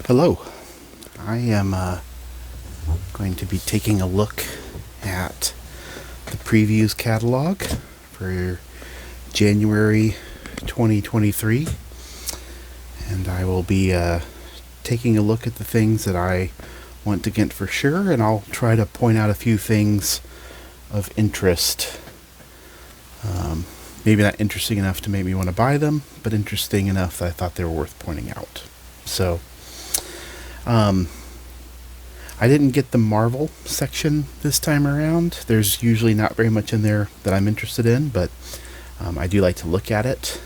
Hello. I am going to be taking a look at the previews catalog for January 2023, and I will be taking a look at the things that I want to get for sure, and I'll try to point out a few things of interest. Maybe not interesting enough to make me want to buy them, but interesting enough that I thought they were worth pointing out. So, I didn't get the Marvel section this time around. There's usually not very much in there that I'm interested in, but I do like to look at it.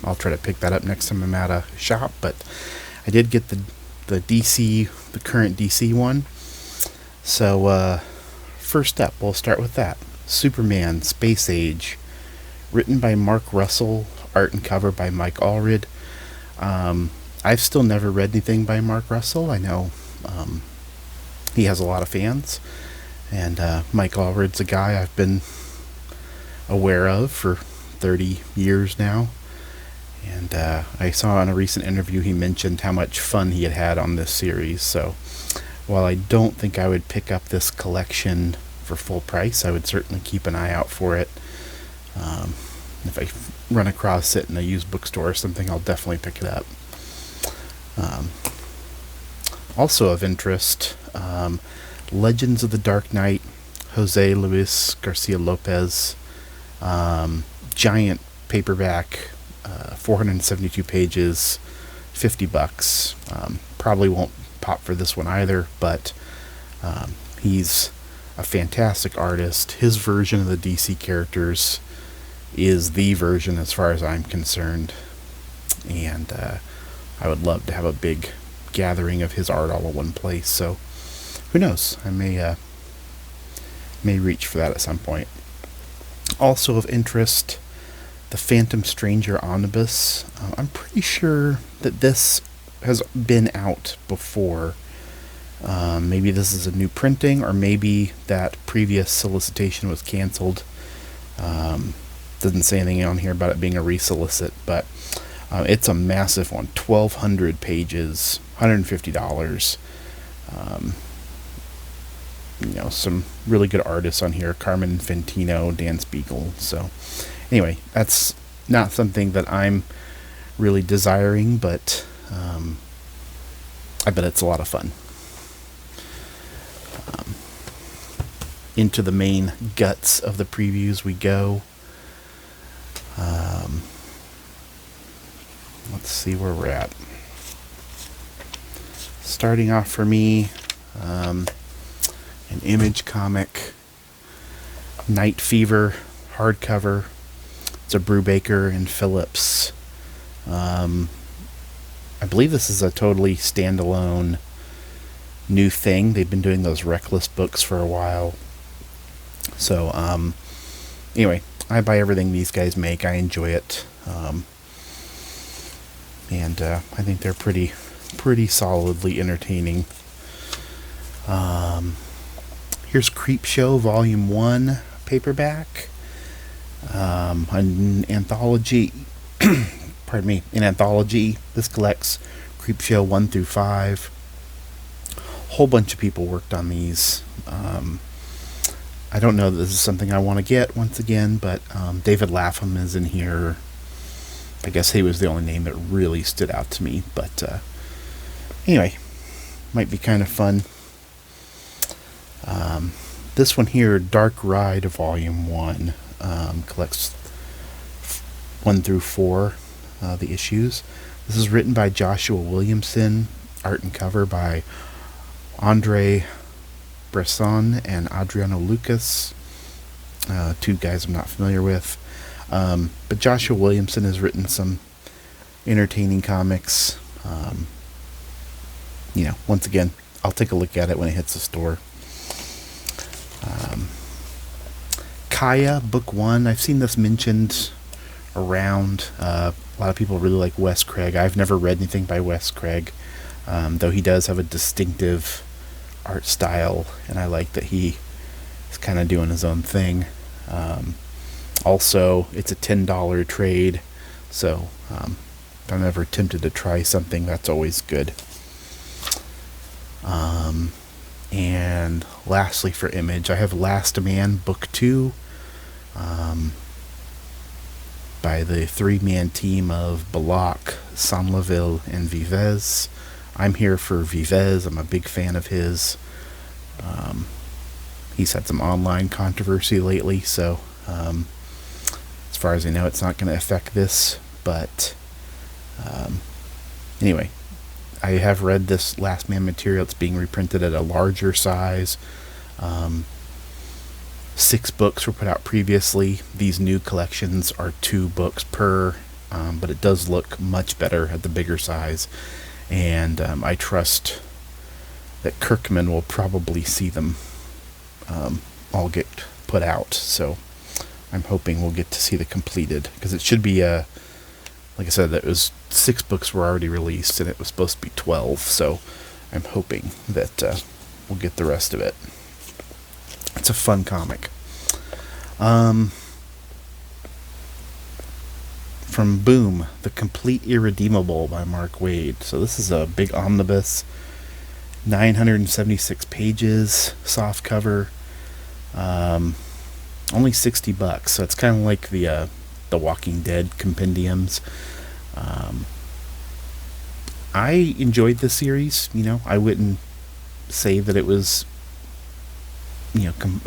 I'll try to pick that up next time I'm at a shop, but I did get the DC, the current DC one. So, first up, we'll start with that. Superman, Space Age, written by Mark Russell, art and cover by Mike Allred. I've still never read anything by Mark Russell. I know he has a lot of fans, and Mike Allred's a guy I've been aware of for 30 years now. And I saw in a recent interview he mentioned how much fun he had on this series. So while I don't think I would pick up this collection for full price, I would certainly keep an eye out for it. If I run across it in a used bookstore or something, I'll definitely pick it up. Also of interest, Legends of the Dark Knight, Jose Luis Garcia Lopez, giant paperback, 472 pages, $50. Probably won't pop for this one either, but he's a fantastic artist. His version of the DC characters is the version as far as I'm concerned, and I would love to have a big gathering of his art all in one place. So who knows, I may reach for that at some point. Also of interest, the Phantom Stranger Omnibus. I'm pretty sure that this has been out before. Maybe this is a new printing, or maybe that previous solicitation was canceled. Doesn't say anything on here about it being a resolicit, but it's a massive one, 1,200 pages, $150. Some really good artists on here, Carmen Infantino, Dan Spiegel. So anyway, that's not something that I'm really desiring, but I bet it's a lot of fun. Into the main guts of the previews we go. Let's see where we're at. Starting off for me, an Image comic, Night Fever, hardcover. It's a Brubaker and Phillips. I believe this is a totally standalone new thing. They've been doing those Reckless books for a while. So, anyway, I buy everything these guys make. I enjoy it. And I think they're pretty solidly entertaining. Here's Creepshow Volume 1 paperback. An anthology. Pardon me. An anthology. This collects Creepshow 1 through 5. Whole bunch of people worked on these. I don't know that this is something I want to get once again, but David Lapham is in here. I guess he was the only name that really stood out to me, but anyway, might be kind of fun. This one here, Dark Ride Volume 1, collects 1 through 4, the issues. This is written by Joshua Williamson, art and cover by Andre Bresson and Adriano Lucas, two guys I'm not familiar with. But Joshua Williamson has written some entertaining comics. Once again, I'll take a look at it when it hits the store. Kaya, Book 1. I've seen this mentioned around. A lot of people really like Wes Craig. I've never read anything by Wes Craig, though he does have a distinctive art style, and I like that he is kind of doing his own thing. Also, it's a $10 trade, so if I'm ever tempted to try something, that's always good. And lastly, for Image, I have Last Man Book 2 by the three-man team of Belloc, Sommerville, and Vives. I'm here for Vives. I'm a big fan of his. He's had some online controversy lately, so as far as I know, it's not going to affect this. But anyway, I have read this Last Man material. It's being reprinted at a larger size. 6 books were put out previously. These new collections are 2 books per, but it does look much better at the bigger size. And I trust that Kirkman will probably see them all get put out. So I'm hoping we'll get to see the completed, because it should be like I said, that was 6 books were already released, and it was supposed to be 12. So I'm hoping that we'll get the rest of it. It's a fun comic. From Boom, The Complete Irredeemable by Mark Waid. So this is a big omnibus, 976 pages, soft cover, only $60. So it's kind of like the Walking Dead compendiums. I enjoyed the series. I wouldn't say that it was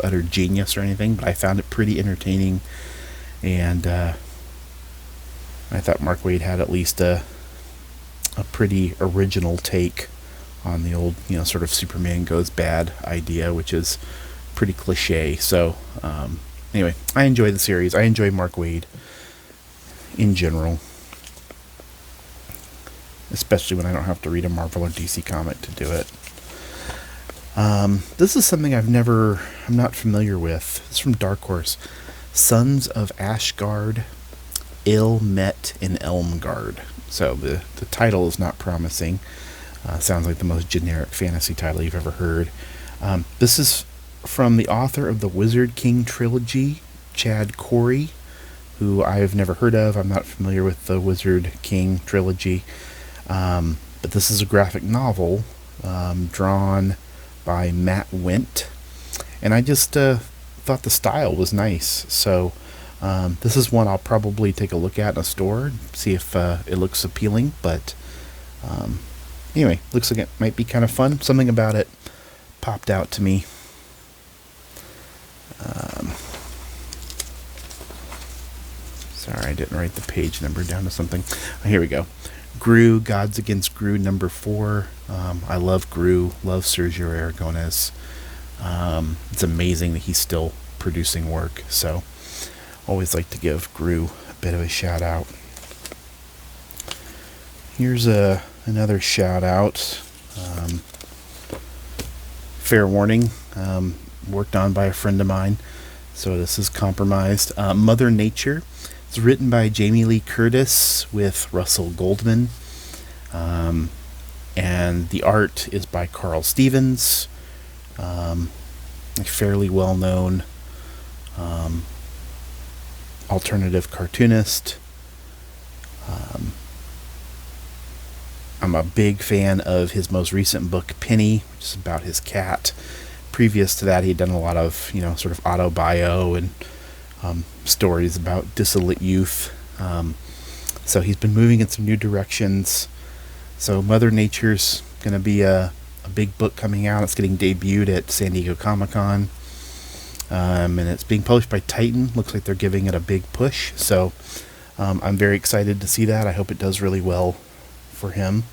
utter genius or anything, but I found it pretty entertaining, and I thought Mark Waid had at least a pretty original take on the old sort of Superman goes bad idea, which is pretty cliche. So anyway, I enjoy the series. I enjoy Mark Waid in general, especially when I don't have to read a Marvel or DC comic to do it. This is something I'm not familiar with. It's from Dark Horse. Sons of Ashgard, Ill Met in Elmgard. So the title is not promising. Sounds like the most generic fantasy title you've ever heard. This is from the author of the Wizard King trilogy, Chad Corey, who I've never heard of. I'm not familiar with the Wizard King trilogy. But this is a graphic novel drawn by Matt Wendt, and I just thought the style was nice. So this is one I'll probably take a look at in a store, see if it looks appealing. But anyway, looks like it might be kind of fun. Something about it popped out to me. Sorry, I didn't write the page number down to something. Oh, here we go. Gru, Gods Against Gru, number 4. I love Gru, love Sergio Aragonés. It's amazing that he's still producing work, so always like to give Gru a bit of a shout out. Here's another shout out. Fair warning, worked on by a friend of mine, so this is compromised. Mother Nature. It's written by Jamie Lee Curtis with Russell Goldman. And the art is by Carl Stevens, a fairly well-known alternative cartoonist. I'm a big fan of his most recent book, Penny, which is about his cat. Previous to that, he'd done a lot of, sort of autobio and stories about dissolute youth. So he's been moving in some new directions. So Mother Nature's going to be a big book coming out. It's getting debuted at San Diego Comic-Con. And it's being published by Titan. Looks like they're giving it a big push. So I'm very excited to see that. I hope it does really well for him.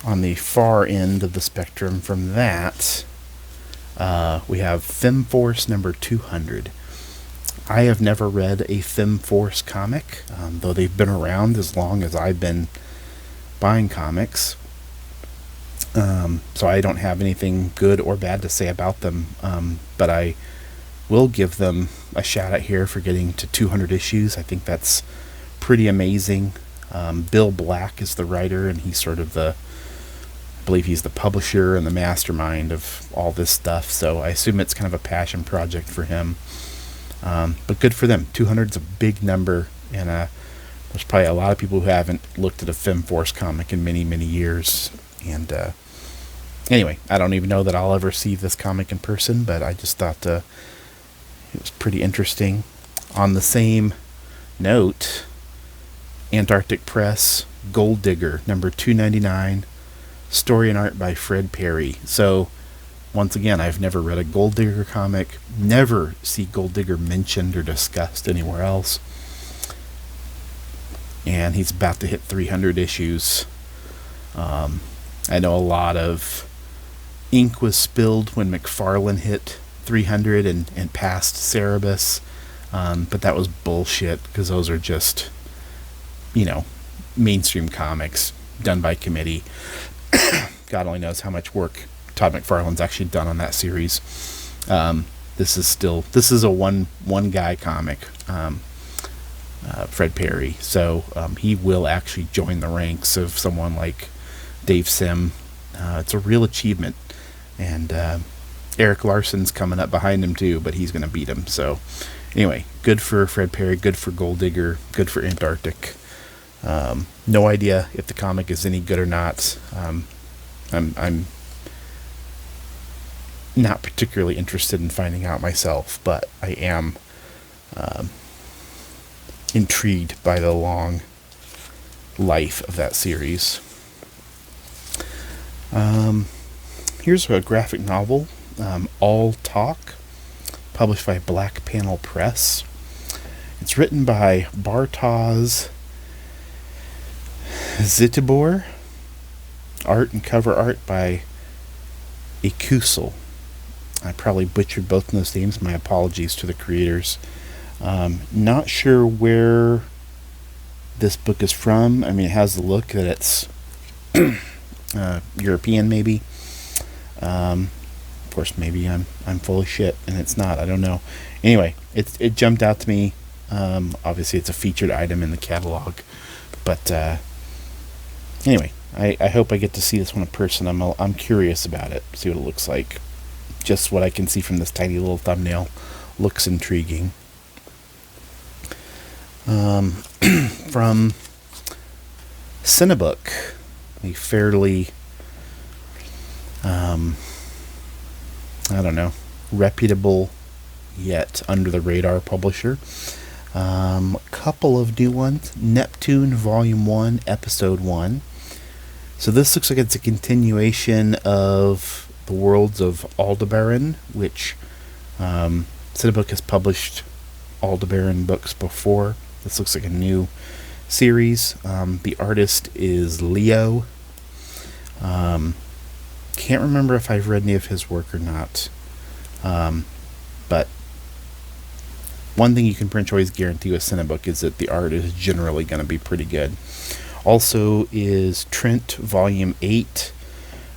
On the far end of the spectrum from that, we have FemForce number 200. I have never read a FemForce comic, though they've been around as long as I've been buying comics. So I don't have anything good or bad to say about them, but I will give them a shout out here for getting to 200 issues. I think that's pretty amazing. Bill Black is the writer, and he's sort of I believe he's the publisher and the mastermind of all this stuff, so I assume it's kind of a passion project for him. But good for them. 200 is a big number and a there's probably a lot of people who haven't looked at a FemForce comic in many, many years. And anyway, I don't even know that I'll ever see this comic in person, but I just thought it was pretty interesting. On the same note, Antarctic Press, Gold Digger, number 299, story and art by Fred Perry. So, once again, I've never read a Gold Digger comic, never see Gold Digger mentioned or discussed anywhere else. And he's about to hit 300 issues. I know a lot of ink was spilled when McFarlane hit 300 and passed Cerebus, but that was bullshit, because those are just, mainstream comics done by committee. God only knows how much work Todd McFarlane's actually done on that series. This is a one guy comic, Fred Perry. So he will actually join the ranks of someone like Dave Sim. It's a real achievement, and Eric Larson's coming up behind him too, but he's going to beat him. So anyway, good for Fred Perry, good for Gold Digger, good for Antarctic. No idea if the comic is any good or not. I'm not particularly interested in finding out myself, but I am intrigued by the long life of that series. Here's a graphic novel, All Talk, published by Black Panel Press. It's written by Bartosz Zitibor, art and cover art by Ekusel. I probably butchered both of those names. My apologies to the creators. Not sure where this book is from. I mean, it has the look that it's European, maybe. Of course, maybe I'm full of shit and it's not. I don't know. Anyway, it jumped out to me. Obviously, it's a featured item in the catalog, but anyway, I hope I get to see this one in person. I'm curious about it. See what it looks like. Just what I can see from this tiny little thumbnail looks intriguing. From Cinebook, a fairly reputable yet under the radar publisher. A couple of new ones. Neptune Volume 1, Episode 1. So this looks like it's a continuation of the Worlds of Aldebaran, which Cinebook has published Aldebaran books before. This looks like a new series. The artist is Leo. Can't remember if I've read any of his work or not. But one thing you can pretty much always guarantee with Cinebook is that the art is generally going to be pretty good. Also is Trent Volume 8,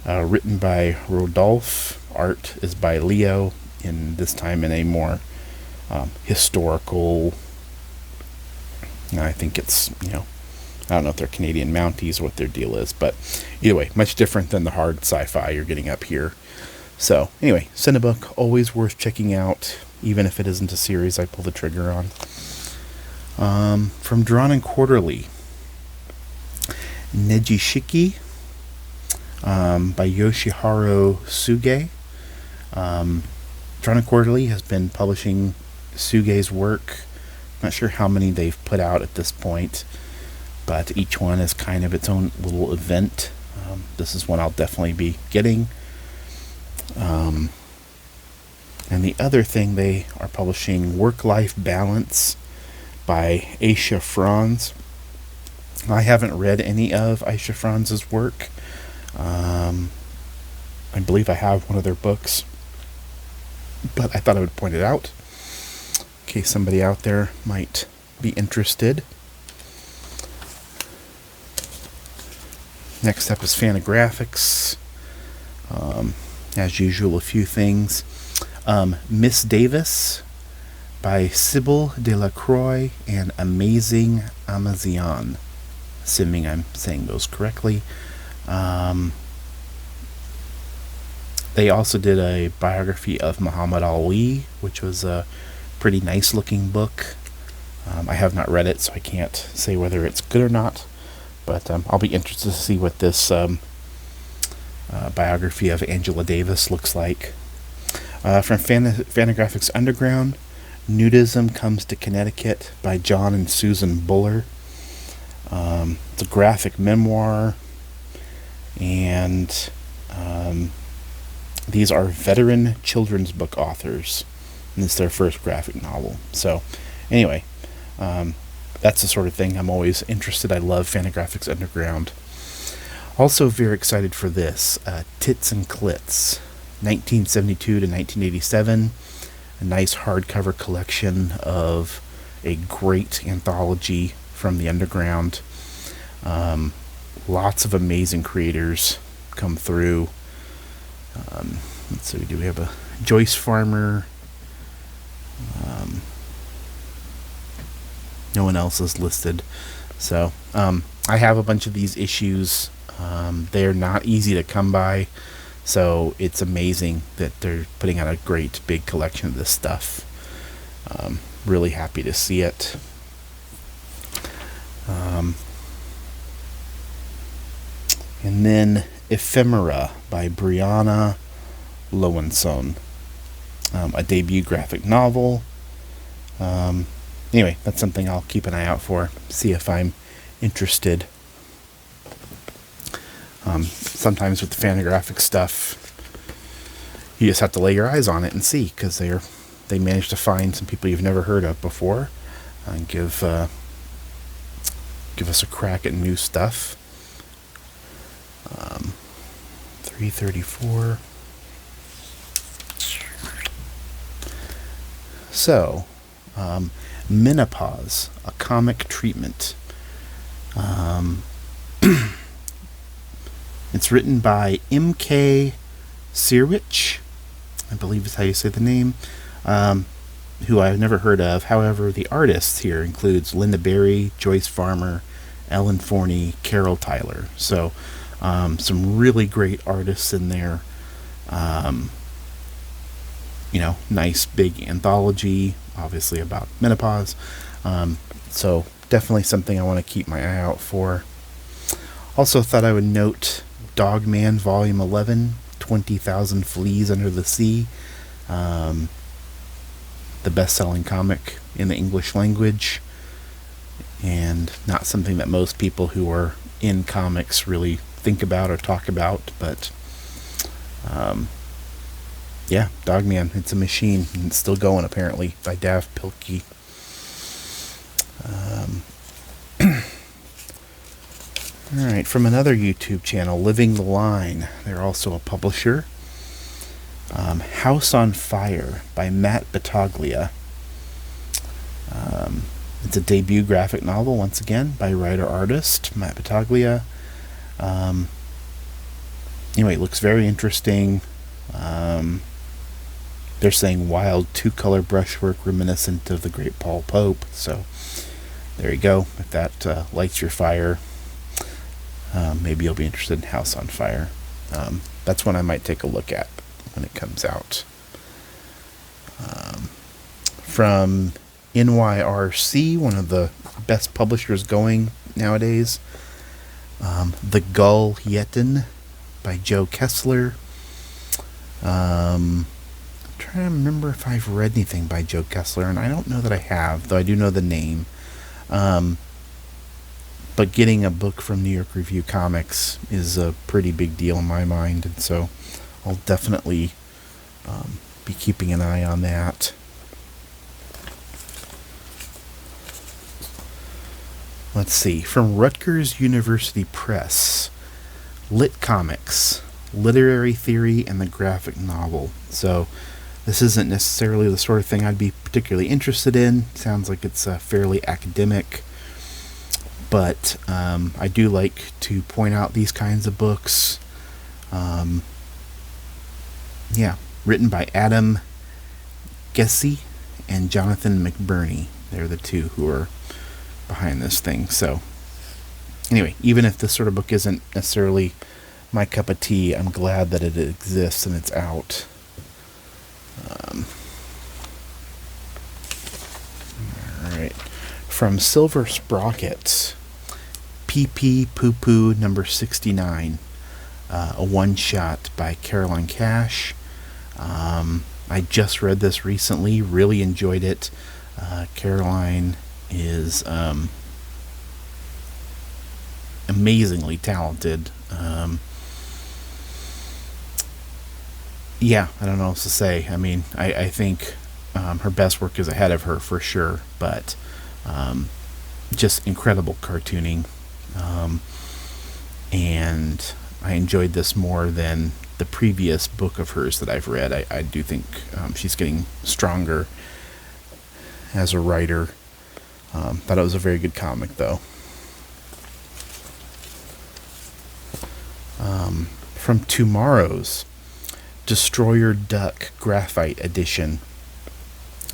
written by Rodolphe. Art is by Leo, in this time in a more historical, I think it's, I don't know if they're Canadian Mounties or what their deal is, but either way, much different than the hard sci-fi you're getting up here. So anyway, Cinebook, always worth checking out, even if it isn't a series I pull the trigger on. From Drawn and Quarterly, Nejishiki, by Yoshiharu Suge. Drawn and Quarterly has been publishing Suge's work. Not sure how many they've put out at this point, but each one is kind of its own little event. This is one I'll definitely be getting. And the other thing, they are publishing Work-Life Balance by Aisha Franz. I haven't read any of Aisha Franz's work. I believe I have one of their books, but I thought I would point it out in case somebody out there might be interested. Next up is Fantagraphics. As usual, a few things. Miss Davis by Sybil Delacroix and Amazing Amazian. Assuming I'm saying those correctly. They also did a biography of Muhammad Ali, which was a pretty nice looking book. I have not read it, so I can't say whether it's good or not, but I'll be interested to see what this biography of Angela Davis looks like. From Fantagraphics Underground, Nudism Comes to Connecticut by John and Susan Buller. It's a graphic memoir, and these are veteran children's book authors, and it's their first graphic novel. So, anyway, that's the sort of thing I'm always interested. I love Fantagraphics Underground. Also very excited for this, Tits and Clits, 1972 to 1987, a nice hardcover collection of a great anthology from the underground. Lots of amazing creators come through. Let's see, do we have a Joyce Farmer? No one else is listed. So I have a bunch of these issues. They're not easy to come by, so it's amazing that they're putting out a great big collection of this stuff. Really happy to see it. And then Ephemera by Brianna Lowenson, a debut graphic novel. Anyway, that's something I'll keep an eye out for, see if I'm interested. Sometimes with the Fantagraphics stuff, you just have to lay your eyes on it and see, because they manage to find some people you've never heard of before, and give us a crack at new stuff. 334. So, Menopause, a comic treatment. It's written by M.K. Sirwich, I believe is how you say the name, who I've never heard of. However, the artists here includes Linda Berry, Joyce Farmer, Ellen Forney, Carol Tyler. So, some really great artists in there. Nice big anthology, obviously about menopause. So definitely something I want to keep my eye out for. Also thought I would note Dogman Volume 11, 20,000 Fleas Under the Sea. The best-selling comic in the English language, and not something that most people who are in comics really think about or talk about, but yeah, Dogman, it's a machine, and it's still going apparently, by Dav Pilkey. Alright, from another YouTube channel, Living the Line, they're also a publisher. House on Fire by Matt Battaglia. It's a debut graphic novel, once again, by writer-artist Matt Battaglia. Anyway, it looks very interesting. They're saying wild two-color brushwork reminiscent of the great Paul Pope. So, there you go. If that lights your fire, maybe you'll be interested in House on Fire. That's one I might take a look at when it comes out. From NYRC, one of the best publishers going nowadays, The Gull Yeten by Joe Kessler. I'm trying to remember if I've read anything by Joe Kessler, and I don't know that I have, though I do know the name. But getting a book from New York Review Comics is a pretty big deal in my mind, and so I'll definitely be keeping an eye on that. Let's see, from Rutgers University Press, Lit Comics, Literary Theory and the Graphic Novel. So this isn't necessarily the sort of thing I'd be particularly interested in. Sounds like it's fairly academic, but I do like to point out these kinds of books. Written by Adam Gessie and Jonathan McBurney. They're the two who are behind this thing. So anyway, even if this sort of book isn't necessarily my cup of tea, I'm glad that it exists and it's out. Alright. From Silver Sprockets, Pee Pee Poo Poo number 69, a one-shot by Caroline Cash. I just read this recently, really enjoyed it. Caroline is amazingly talented. Yeah, I don't know what else to say. I mean, I think her best work is ahead of her for sure, but just incredible cartooning. And I enjoyed this more than the previous book of hers that I've read. I do think she's getting stronger as a writer. Thought it was a very good comic, though. From Tomorrow's, Destroyer Duck Graphite Edition.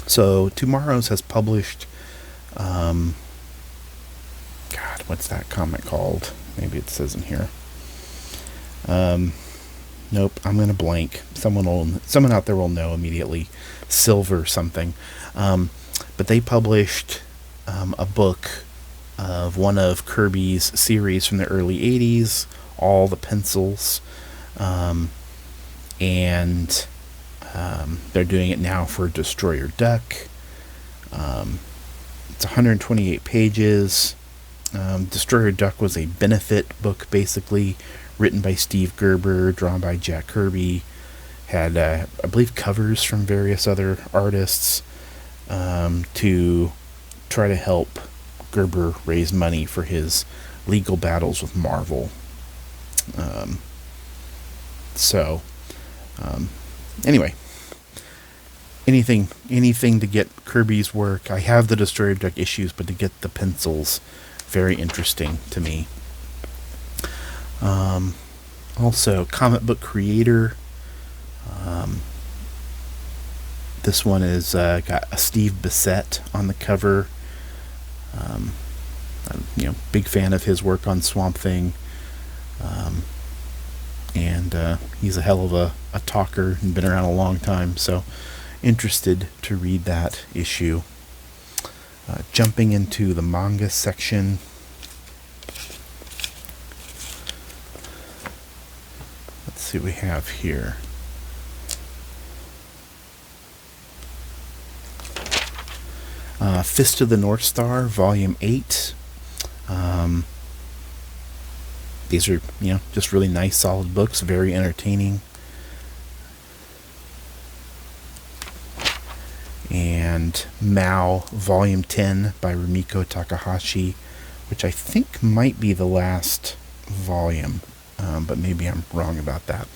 So Tomorrow's has published, God, what's that comic called? Maybe it says in here. Nope, I'm gonna blank. Someone out there will know immediately. Silver something. But they published a book of one of Kirby's series from the early 80s, all the pencils. And they're doing it now for Destroyer Duck. It's 128 pages. Destroyer Duck was a benefit book, basically, written by Steve Gerber, drawn by Jack Kirby. Had, I believe, covers from various other artists to try to help Gerber raise money for his legal battles with Marvel. Anyway, anything to get Kirby's work. I have the Destroyer Duck issues, but to get the pencils, very interesting to me. Also, Comic Book Creator. This one is got a Steve Bissette on the cover. I'm, big fan of his work on Swamp Thing. And he's a hell of a talker and been around a long time, so interested to read that issue. Jumping into the manga section, let's see what we have here. Fist of the North Star, Volume 8. These are, just really nice, solid books, very entertaining. And Mao, Volume 10 by Rumiko Takahashi, which I think might be the last volume, but maybe I'm wrong about that.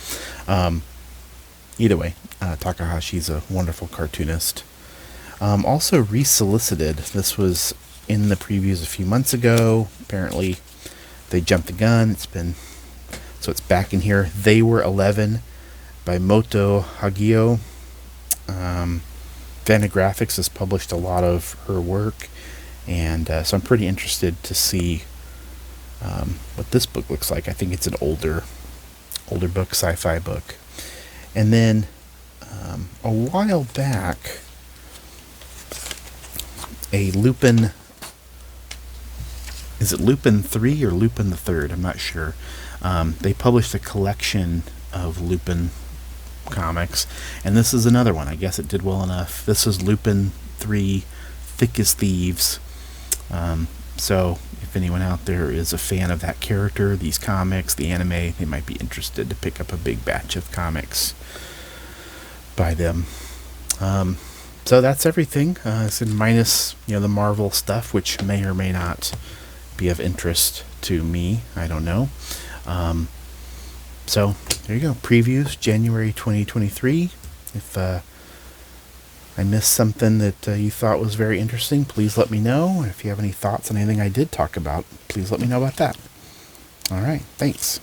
Either way, Takahashi's a wonderful cartoonist. Also resolicited. This was in the previews a few months ago. Apparently they jumped the gun. It's back in here. They Were 11 by Moto Hagio. Fantagraphics has published a lot of her work, and so I'm pretty interested to see what this book looks like. I think it's an older book, sci-fi book. And then a while back, a Lupin, is it Lupin 3 or Lupin the Third? I'm not sure. They published a collection of Lupin comics, and this is another one. I guess it did well enough. This is Lupin 3, Thick as Thieves. So if anyone out there is a fan of that character, these comics, the anime, they might be interested to pick up a big batch of comics by them. So that's everything. It's minus the Marvel stuff, which may or may not be of interest to me. I don't know. So there you go. Previews January 2023. If I missed something that you thought was very interesting, please let me know. If you have any thoughts on anything I did talk about, please let me know about that. All right. Thanks.